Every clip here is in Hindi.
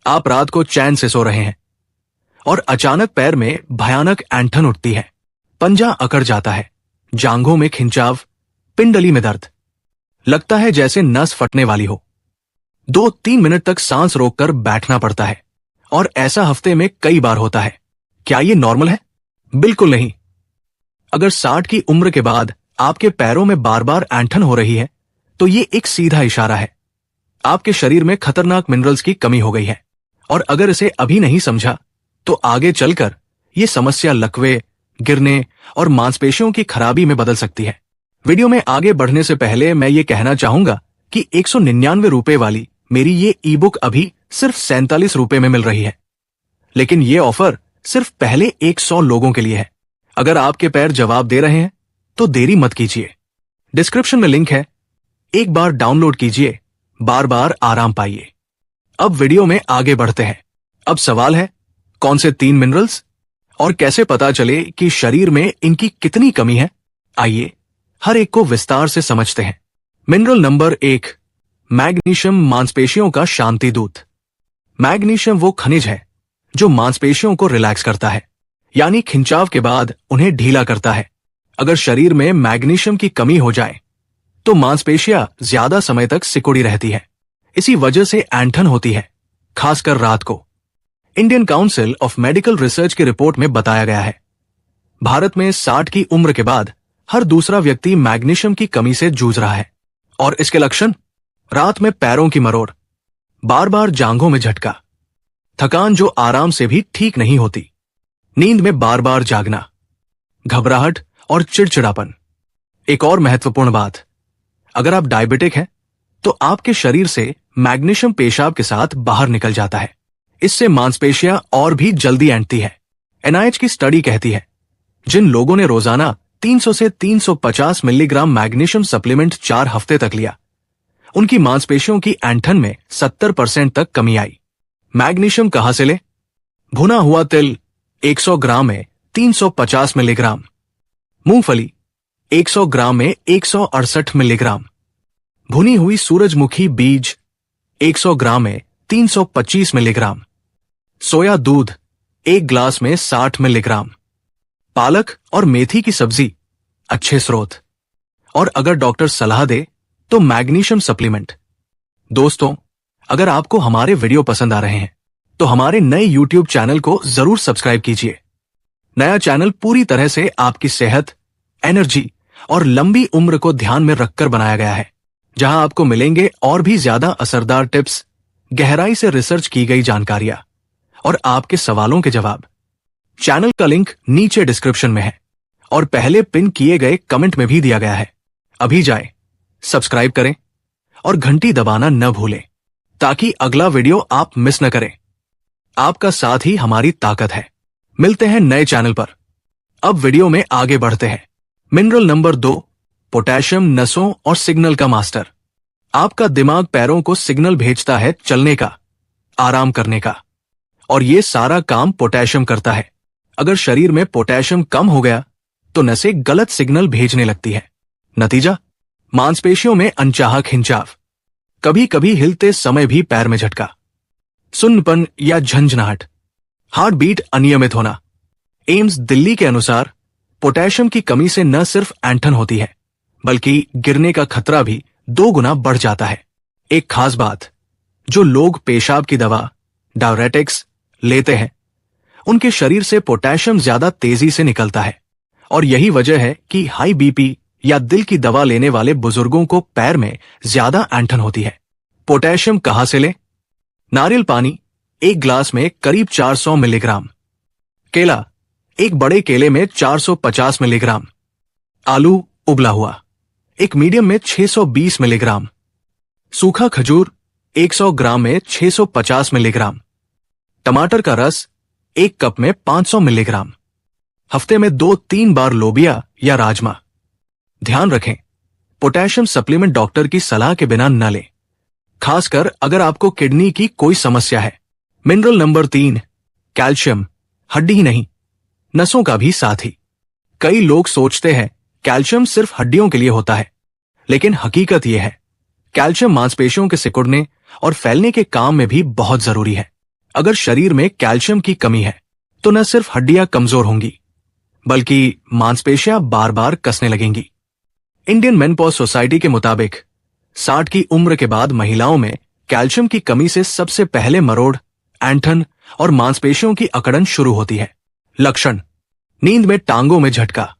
आप रात को चैन से सो रहे हैं और अचानक पैर में भयानक ऐंठन उठती है, पंजा अकड़ जाता है, जांघों में खिंचाव, पिंडली में दर्द, लगता है जैसे नस फटने वाली हो। 2-3 मिनट तक सांस रोककर बैठना पड़ता है और ऐसा हफ्ते में कई बार होता है। क्या ये नॉर्मल है? बिल्कुल नहीं। अगर 60 की उम्र के बाद आपके पैरों में बार बार ऐंठन हो रही है तो ये एक सीधा इशारा है, आपके शरीर में खतरनाक मिनरल्स की कमी हो गई है। और अगर इसे अभी नहीं समझा तो आगे चलकर ये समस्या लकवे, गिरने और मांसपेशियों की खराबी में बदल सकती है। वीडियो में आगे बढ़ने से पहले मैं ये कहना चाहूंगा कि 199 रुपए वाली मेरी ये ई बुक अभी सिर्फ 47 रुपए में मिल रही है, लेकिन ये ऑफर सिर्फ पहले 100 लोगों के लिए है। अगर आपके पैर जवाब दे रहे हैं तो देरी मत कीजिए, डिस्क्रिप्शन में लिंक है, एक बार डाउनलोड कीजिए, बार बार आराम पाइए। अब वीडियो में आगे बढ़ते हैं। अब सवाल है, कौन से 3 मिनरल्स और कैसे पता चले कि शरीर में इनकी कितनी कमी है? आइए हर एक को विस्तार से समझते हैं। मिनरल नंबर 1, मैग्नीशियम, मांसपेशियों का शांति दूत। मैग्नीशियम वो खनिज है जो मांसपेशियों को रिलैक्स करता है, यानी खिंचाव के बाद उन्हें ढीला करता है। अगर शरीर में मैग्नीशियम की कमी हो जाए तो मांसपेशियां ज्यादा समय तक सिकुड़ी रहती है, इसी वजह से ऐंठन होती है, खासकर रात को। Indian council of medical research की रिपोर्ट में बताया गया है, भारत में 60 की उम्र के बाद हर दूसरा व्यक्ति मैग्नीशियम की कमी से जूझ रहा है। और इसके लक्षण, रात में पैरों की मरोड़, बार बार जांघों में झटका, थकान जो आराम से भी ठीक नहीं होती, नींद में बार बार जागना, घबराहट और चिड़चिड़ापन। एक और महत्वपूर्ण बात, अगर आप डायबिटिक हैं तो आपके शरीर से मैग्नीशियम पेशाब के साथ बाहर निकल जाता है, इससे मांसपेशियां और भी जल्दी ऐंठती है। NIH की स्टडी कहती है, जिन लोगों ने रोजाना 300 से 350 मिलीग्राम मैग्नीशियम सप्लीमेंट 4 हफ्ते तक लिया, उनकी मांसपेशियों की ऐंठन में 70% तक कमी आई। मैग्नीशियम कहां से ले? भुना हुआ तिल 100 ग्राम में 350 मिलीग्राम, मूंगफली 100 ग्राम में 168 मिलीग्राम, भुनी हुई सूरजमुखी बीज 100 ग्राम में 325 मिलीग्राम, सोया दूध 1 ग्लास में 60 मिलीग्राम, पालक और मेथी की सब्जी अच्छे स्रोत, और अगर डॉक्टर सलाह दे तो मैग्नीशियम सप्लीमेंट। दोस्तों, अगर आपको हमारे वीडियो पसंद आ रहे हैं तो हमारे नए YouTube चैनल को जरूर सब्सक्राइब कीजिए। नया चैनल पूरी तरह से आपकी सेहत, एनर्जी और लंबी उम्र को ध्यान में रखकर बनाया गया है, जहां आपको मिलेंगे और भी ज्यादा असरदार टिप्स, गहराई से रिसर्च की गई जानकारियां और आपके सवालों के जवाब। चैनल का लिंक नीचे डिस्क्रिप्शन में है और पहले पिन किए गए कमेंट में भी दिया गया है। अभी जाएं, सब्सक्राइब करें और घंटी दबाना न भूलें ताकि अगला वीडियो आप मिस न करें। आपका साथ ही हमारी ताकत है। मिलते हैं नए चैनल पर। अब वीडियो में आगे बढ़ते हैं। मिनरल नंबर 2, पोटेशियम, नसों और सिग्नल का मास्टर। आपका दिमाग पैरों को सिग्नल भेजता है चलने का, आराम करने का, और ये सारा काम पोटेशियम करता है। अगर शरीर में पोटेशियम कम हो गया तो नसें गलत सिग्नल भेजने लगती है। नतीजा, मांसपेशियों में अनचाहा खिंचाव, कभी कभी हिलते समय भी पैर में झटका, सुन्नपन या झंझनाहट, हार्ट बीट अनियमित होना। एम्स दिल्ली के अनुसार पोटेशियम की कमी से न सिर्फ ऐंठन होती है बल्कि गिरने का खतरा भी 2 गुना बढ़ जाता है। एक खास बात, जो लोग पेशाब की दवा, डायरेटिक्स लेते हैं, उनके शरीर से पोटेशियम ज्यादा तेजी से निकलता है, और यही वजह है कि हाई BP या दिल की दवा लेने वाले बुजुर्गों को पैर में ज्यादा ऐंठन होती है। पोटेशियम कहां से ले? नारियल पानी 1 ग्लास में करीब 400 मिलीग्राम, केला, एक बड़े केले में 450 मिलीग्राम, आलू उबला हुआ, एक मीडियम में 620 मिलीग्राम, सूखा खजूर 100 ग्राम में 650 मिलीग्राम, टमाटर का रस 1 कप में 500 मिलीग्राम, हफ्ते में 2-3 बार लोबिया या राजमा। ध्यान रखें, पोटेशियम सप्लीमेंट डॉक्टर की सलाह के बिना न लें, खासकर अगर आपको किडनी की कोई समस्या है। मिनरल नंबर 3, कैल्शियम, हड्डी ही नहीं, नसों का भी साथी। कई लोग सोचते हैं कैल्शियम सिर्फ हड्डियों के लिए होता है, लेकिन हकीकत यह है, कैल्शियम मांसपेशियों के सिकुड़ने और फैलने के काम में भी बहुत जरूरी है। अगर शरीर में कैल्शियम की कमी है तो न सिर्फ हड्डियां कमजोर होंगी बल्कि मांसपेशियां बार बार कसने लगेंगी। इंडियन मेनपॉज सोसाइटी के मुताबिक 60 की उम्र के बाद महिलाओं में कैल्शियम की कमी से सबसे पहले मरोड़, ऐंठन और मांसपेशियों की अकड़न शुरू होती है। लक्षण: नींद में टांगों में झटका,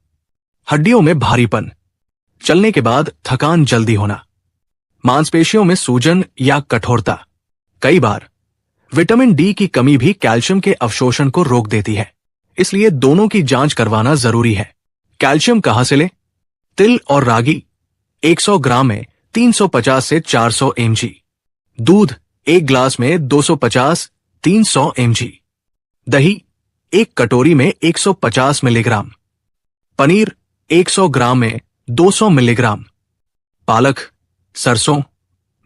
हड्डियों में भारीपन, चलने के बाद थकान जल्दी होना, मांसपेशियों में सूजन या कठोरता। कई बार विटामिन डी की कमी भी कैल्शियम के अवशोषण को रोक देती है, इसलिए दोनों की जांच करवाना जरूरी है। कैल्शियम कहां से ले? तिल और रागी 100 ग्राम में 350 से 400 mg, दूध 1 ग्लास में 250-300 mg, दही 1 कटोरी में 150 मिलीग्राम, पनीर 100 ग्राम में 200 मिलीग्राम, पालक, सरसों,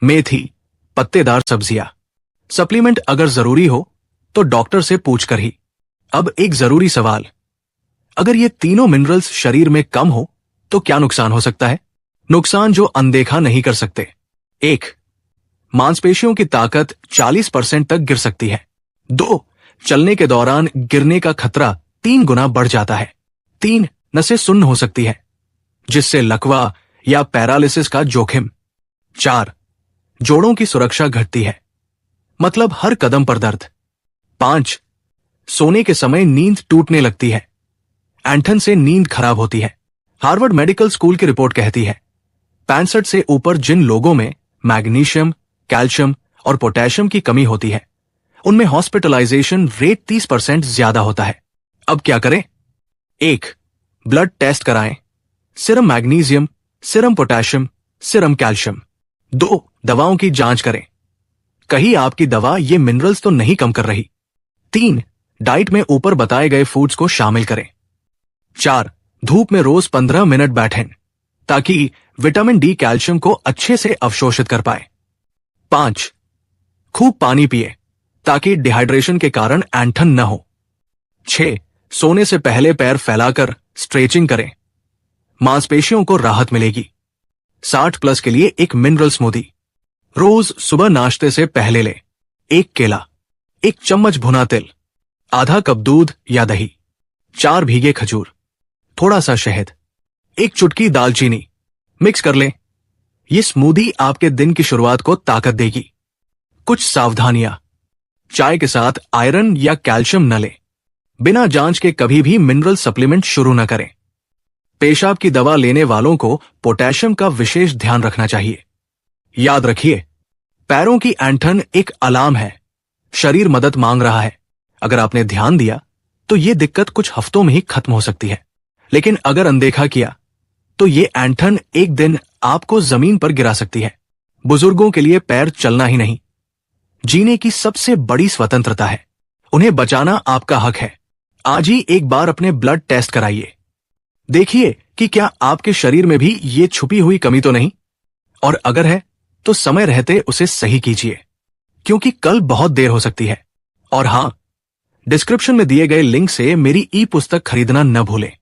मेथी, पत्तेदार सब्जियां। सप्लीमेंट अगर जरूरी हो तो डॉक्टर से पूछकर ही। अब एक जरूरी सवाल, अगर ये तीनों मिनरल्स शरीर में कम हो तो क्या नुकसान हो सकता है? नुकसान जो अनदेखा नहीं कर सकते। 1. मांसपेशियों की ताकत 40% तक गिर सकती है। 2. चलने के दौरान गिरने का खतरा 3 गुना बढ़ जाता है। 3. नसें सुन्न हो सकती है जिससे लकवा या पैरालिसिस का जोखिम। 4. जोड़ों की सुरक्षा घटती है, मतलब हर कदम पर दर्द। 5. सोने के समय नींद टूटने लगती है, ऐंठन से नींद खराब होती है। हार्वर्ड मेडिकल स्कूल की रिपोर्ट कहती है 65 से ऊपर जिन लोगों में मैग्नीशियम, कैल्शियम और पोटेशियम की कमी होती है उनमें हॉस्पिटलाइजेशन रेट 30% ज्यादा होता है। अब क्या करें? 1. ब्लड टेस्ट कराएं, serum magnesium, serum potassium, serum calcium. 2. दवाओं की जांच करें, कहीं आपकी दवा ये मिनरल्स तो नहीं कम कर रही। 3. डाइट में ऊपर बताए गए फूड्स को शामिल करें। 4. धूप में रोज 15 मिनट बैठें ताकि विटामिन डी कैल्शियम को अच्छे से अवशोषित कर पाए। 5. खूब पानी पिए ताकि डिहाइड्रेशन के कारण ऐंठन न हो। 6. सोने से पहले पैर फैलाकर स्ट्रेचिंग करें, मांसपेशियों को राहत मिलेगी। 60+ के लिए एक मिनरल स्मूदी रोज सुबह नाश्ते से पहले ले। 1 केला, 1 चम्मच भुना तिल, आधा कप दूध या दही, 4 भीगे खजूर, थोड़ा सा शहद, 1 चुटकी दालचीनी मिक्स कर लें। ये स्मूदी आपके दिन की शुरुआत को ताकत देगी। कुछ सावधानियां: चाय के साथ आयरन या कैल्शियम न लें। बिना जांच के कभी भी मिनरल सप्लीमेंट शुरू न करें। पेशाब की दवा लेने वालों को पोटेशियम का विशेष ध्यान रखना चाहिए। याद रखिए, पैरों की ऐंठन एक अलार्म है, शरीर मदद मांग रहा है। अगर आपने ध्यान दिया तो ये दिक्कत कुछ हफ्तों में ही खत्म हो सकती है, लेकिन अगर अनदेखा किया तो ये ऐंठन एक दिन आपको जमीन पर गिरा सकती है। बुजुर्गों के लिए पैर चलना ही नहीं, जीने की सबसे बड़ी स्वतंत्रता है। उन्हें बचाना आपका हक है। आज ही एक बार अपने ब्लड टेस्ट कराइए, देखिए कि क्या आपके शरीर में भी ये छुपी हुई कमी तो नहीं, और अगर है तो समय रहते उसे सही कीजिए, क्योंकि कल बहुत देर हो सकती है। और हां, डिस्क्रिप्शन में दिए गए लिंक से मेरी ई पुस्तक खरीदना न भूलें।